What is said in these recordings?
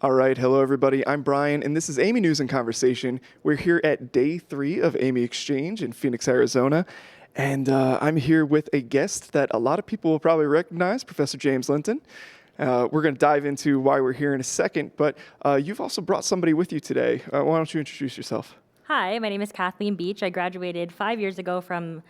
All right, hello everybody. I'm Brian, and this is AAMI News and Conversation. We're here at day 3 of AAMI Exchange in Phoenix, Arizona, and I'm here with a guest that a lot of people will probably recognize, Professor James Linton. We're going to dive into why we're here in a second, but you've also brought somebody with you today. Why don't you introduce yourself? Hi, my name is Kathleen Beach. I graduated 5 years ago from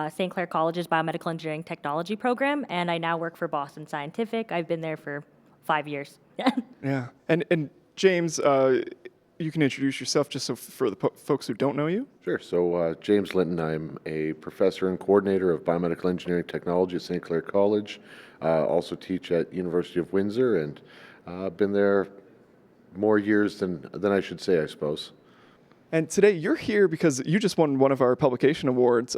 St. Clair College's Biomedical Engineering Technology program, and I now work for Boston Scientific. I've been there for 5 years. Yeah, and James, you can introduce yourself just so for the folks who don't know you. Sure. So James Linton, I'm a professor and coordinator of biomedical engineering technology at St. Clair College. Also teach at University of Windsor, and been there more years than I should say, I suppose. And today you're here because you just won one of our publication awards.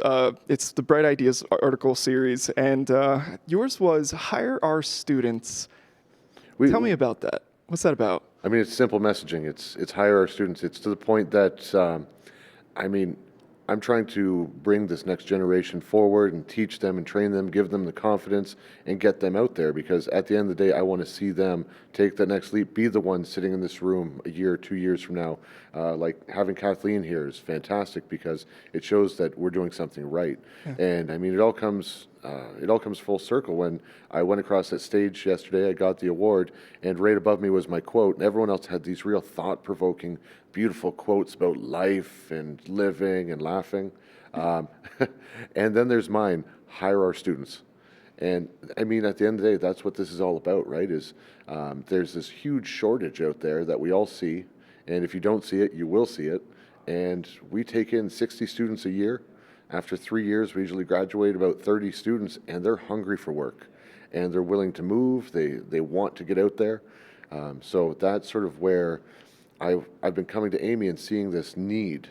It's the Bright Ideas article series, and yours was Hire Our Students. Tell me about that. What's that about? I mean, it's simple messaging. It's hire our students. It's to the point that, I'm trying to bring this next generation forward and teach them and train them, give them the confidence and get them out there, because at the end of the day, I want to see them take that next leap, be the one sitting in this room a year, 2 years from now. Like having Kathleen here is fantastic because it shows that we're doing something right. Yeah. And I mean, it all comes full circle. When I went across that stage yesterday, I got the award, and right above me was my quote, and everyone else had these real thought-provoking, beautiful quotes about life and living and laughing. And then there's mine, hire our students. And I mean, at the end of the day, that's what this is all about, right? There's this huge shortage out there that we all see, and if you don't see it, you will see it. And we take in 60 students a year. After 3 years, we usually graduate about 30 students, and they're hungry for work, and they're willing to move. They want to get out there. So that's sort of where I've been coming to AAMI and seeing this need,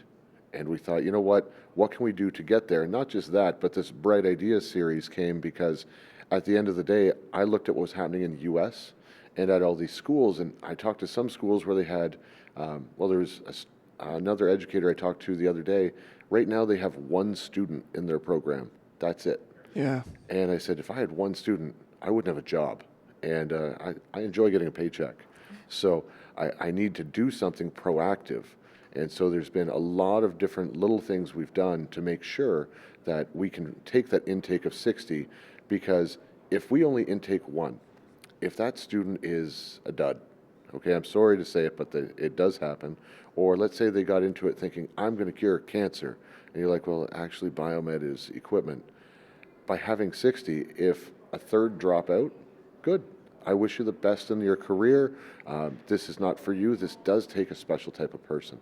and we thought, you know what can we do to get there? And not just that, but this Bright Ideas series came because at the end of the day, I looked at what was happening in the U.S. and at all these schools, and I talked to some schools where they had, there was another educator I talked to the other day. Right now, they have one student in their program. That's it. Yeah. And I said, if I had one student, I wouldn't have a job. And I enjoy getting a paycheck. So I need to do something proactive. And so there's been a lot of different little things we've done to make sure that we can take that intake of 60, because if we only intake one, if that student is a dud, okay, I'm sorry to say it, but it does happen. Or let's say they got into it thinking, I'm going to cure cancer. And you're like, well, actually, biomed is equipment. By having 60, if a third drop out, good. I wish you the best in your career. This is not for you. This does take a special type of person.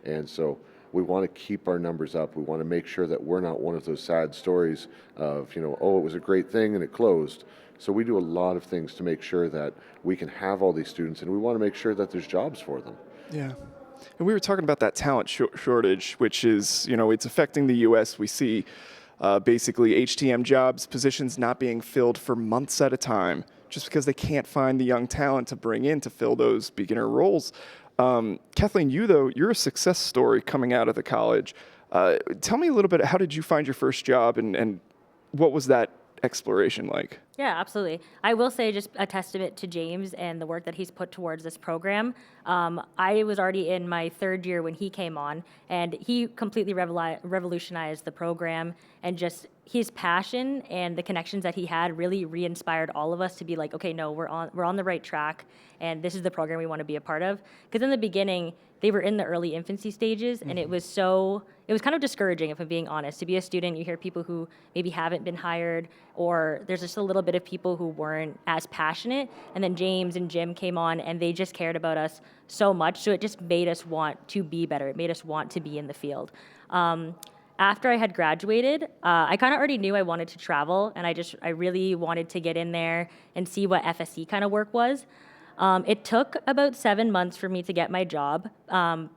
And so we want to keep our numbers up. We want to make sure that we're not one of those sad stories of, oh, it was a great thing and it closed. So we do a lot of things to make sure that we can have all these students, and we want to make sure that there's jobs for them. Yeah. And we were talking about that talent shortage, which is, it's affecting the U.S. We see basically HTM jobs, positions not being filled for months at a time, just because they can't find the young talent to bring in to fill those beginner roles. Kathleen, you're a success story coming out of the college. Tell me a little bit, how did you find your first job, and what was that exploration like? Yeah, absolutely. I will say just a testament to James and the work that he's put towards this program. I was already in my third year when he came on, and he completely revolutionized the program, and just his passion and the connections that he had really re-inspired all of us to be like, okay, no, we're on the right track, and this is the program we want to be a part of. Because in the beginning, they were in the early infancy stages, and it was kind of discouraging, if I'm being honest. To be a student, you hear people who maybe haven't been hired, or there's just a little bit of people who weren't as passionate. And then James and Jim came on, and they just cared about us so much, so it just made us want to be better. It made us want to be in the field. After I had graduated, I kind of already knew I wanted to travel, and I really wanted to get in there and see what FSC kind of work was. It took about 7 months for me to get my job.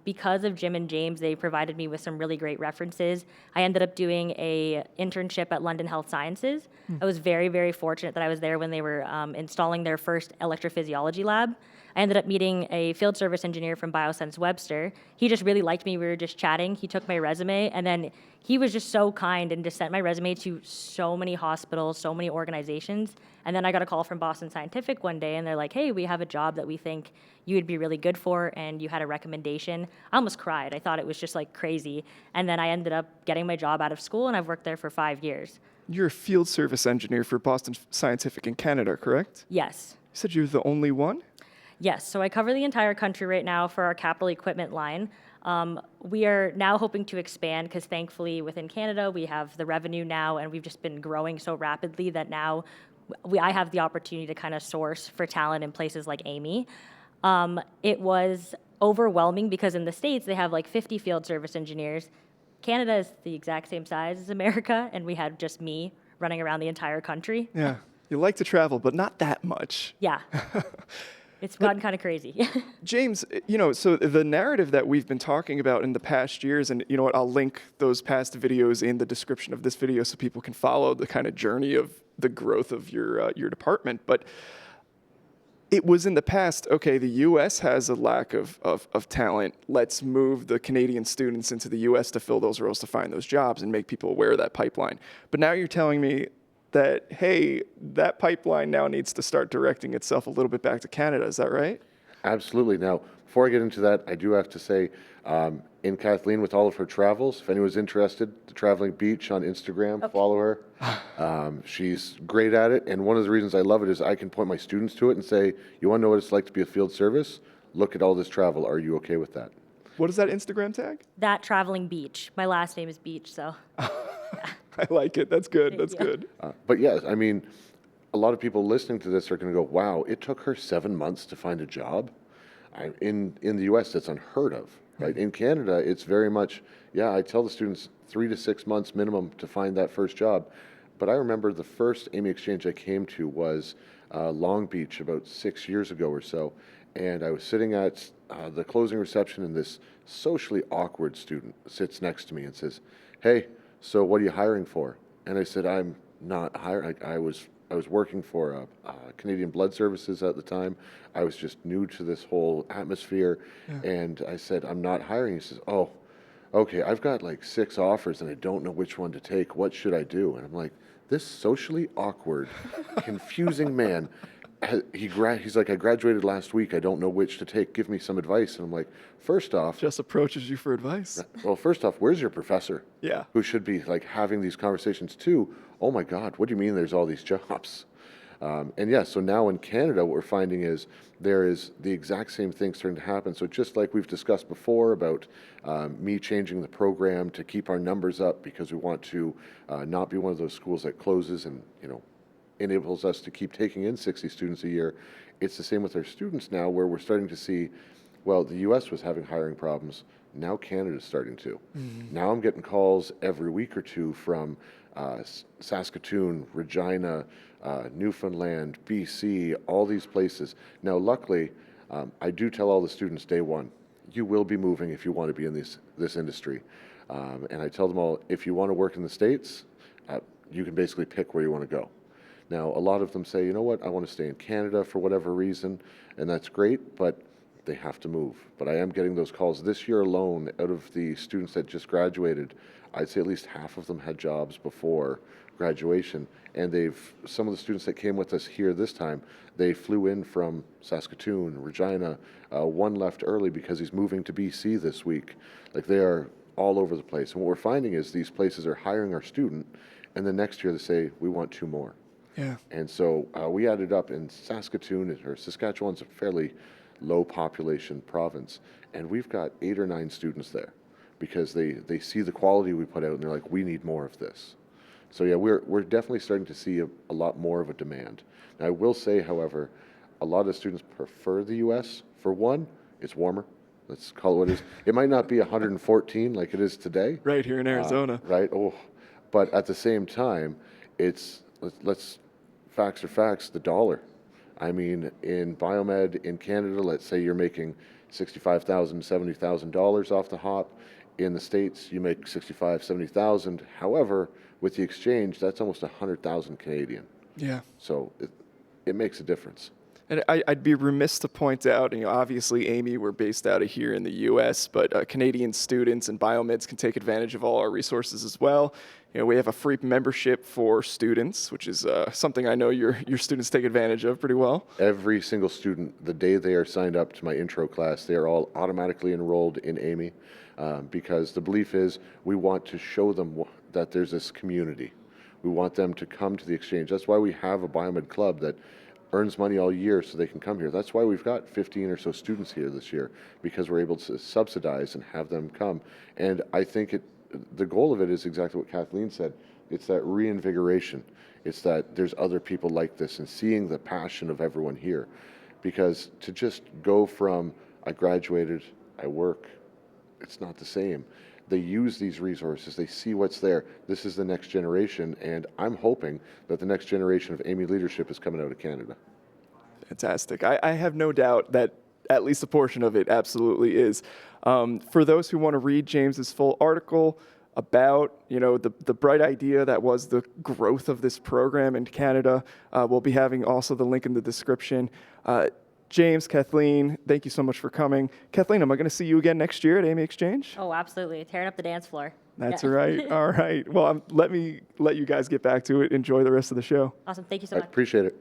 Because of Jim and James, they provided me with some really great references. I ended up doing an internship at London Health Sciences. I was very, very fortunate that I was there when they were installing their first electrophysiology lab. I ended up meeting a field service engineer from Biosense Webster. He just really liked me. We were just chatting. He took my resume, and then he was just so kind and just sent my resume to so many hospitals, so many organizations. And then I got a call from Boston Scientific one day, and they're like, hey, we have a job that we think you would be really good for, and you had a recommendation. I almost cried. I thought it was just like crazy. And then I ended up getting my job out of school, and I've worked there for 5 years. You're a field service engineer for Boston Scientific in Canada, correct? Yes. You said you're the only one? Yes, so I cover the entire country right now for our capital equipment line. We are now hoping to expand because thankfully within Canada we have the revenue now, and we've just been growing so rapidly that now I have the opportunity to kind of source for talent in places like AAMI. It was overwhelming because in the States they have like 50 field service engineers. Canada is the exact same size as America, and we had just me running around the entire country. Yeah. You like to travel, but not that much. Yeah. It's gotten kind of crazy. James, so the narrative that we've been talking about in the past years, and you know what, I'll link those past videos in the description of this video so people can follow the kind of journey of the growth of your department. But it was in the past, okay, the U.S. has a lack of talent. Let's move the Canadian students into the U.S. to fill those roles, to find those jobs and make people aware of that pipeline. But now you're telling me that, hey, that pipeline now needs to start directing itself a little bit back to Canada. Is that right? Absolutely. Now, before I get into that, I do have to say, in Kathleen, with all of her travels, if anyone's interested, the Traveling Beach on Instagram, follow her. She's great at it, and one of the reasons I love it is I can point my students to it and say, you want to know what it's like to be a field service? Look at all this travel. Are you okay with that? What is that Instagram tag? That Traveling Beach. My last name is Beach, so. I like it. That's good. Thank That's you. good. But yes, I mean, a lot of people listening to this are going to go, wow, it took her 7 months to find a job. In the U.S., that's unheard of, right? In Canada, it's very much, I tell the students 3 to 6 months minimum to find that first job. But I remember the first AAMI exchange I came to was Long Beach about 6 years ago or so. And I was sitting at the closing reception, and this socially awkward student sits next to me and says, hey, so what are you hiring for? And I said, I'm not hiring. I was working for Canadian Blood Services at the time. I was just new to this whole atmosphere. And I said, I'm not hiring. He says, oh, okay, I've got like 6 offers and I don't know which one to take. What should I do? And I'm like, this socially awkward, confusing man, he's like, I graduated last week. I don't know which to take. Give me some advice. And I'm like, first off, Just approaches you for advice. well, first off, where's your professor? Yeah. Who should be like having these conversations too? Oh my God, what do you mean there's all these jobs? So now in Canada, what we're finding is there is the exact same thing starting to happen. So just like we've discussed before about me changing the program to keep our numbers up because we want to not be one of those schools that closes and, enables us to keep taking in 60 students a year. It's the same with our students now, where we're starting to see, well, the U.S. was having hiring problems. Now Canada's starting to. Now I'm getting calls every week or two from Saskatoon, Regina, Newfoundland, BC, all these places. Now, luckily, I do tell all the students day one, you will be moving if you want to be in this industry. And I tell them all, if you want to work in the States, you can basically pick where you want to go. Now, a lot of them say, you know what, I want to stay in Canada for whatever reason, and that's great, but they have to move. But I am getting those calls. This year alone, out of the students that just graduated, I'd say at least half of them had jobs before graduation. And some of the students that came with us here this time, they flew in from Saskatoon, Regina. One left early because he's moving to BC this week. Like, they are all over the place. And what we're finding is these places are hiring our student, and then next year they say, we want 2 more. Yeah. And so we added up in Saskatoon, or Saskatchewan's a fairly low population province, and we've got 8 or 9 students there because they see the quality we put out and they're like, we need more of this. So yeah, we're definitely starting to see a lot more of a demand. Now, I will say, however, a lot of students prefer the U.S. For one, it's warmer. Let's call it what it is. It might not be 114 like it is today. Right here in Arizona. Right. Oh, but at the same time, let's facts are facts. The dollar. I mean, in biomed in Canada, let's say you're making $65,000, $70,000 off the hop. In the States, you make $65,000, $70,000. However, with the exchange, that's almost 100,000 Canadian. Yeah. So it makes a difference. And I'd be remiss to point out, obviously AAMI, we're based out of here in the U.S., but Canadian students and biomeds can take advantage of all our resources as well. We have a free membership for students, which is something I know your students take advantage of pretty well. Every single student, the day they are signed up to my intro class, they are all automatically enrolled in AAMI because the belief is we want to show them that there's this community. We want them to come to the exchange. That's why we have a biomed club that earns money all year so they can come here. That's why we've got 15 or so students here this year, because we're able to subsidize and have them come. And I think the goal of it is exactly what Kathleen said. It's that reinvigoration. It's that there's other people like this and seeing the passion of everyone here. Because to just go from, I graduated, I work, it's not the same. They use these resources, they see what's there. This is the next generation, and I'm hoping that the next generation of AAMI leadership is coming out of Canada. Fantastic. I have no doubt that at least a portion of it absolutely is. For those who want to read James's full article about, the bright idea that was the growth of this program in Canada, we'll be having also the link in the description. James, Kathleen, thank you so much for coming. Kathleen, am I going to see you again next year at AAMI Exchange? Oh, absolutely. Tearing up the dance floor. That's right. All right. Well, let you guys get back to it. Enjoy the rest of the show. Awesome. Thank you so I much. appreciate it.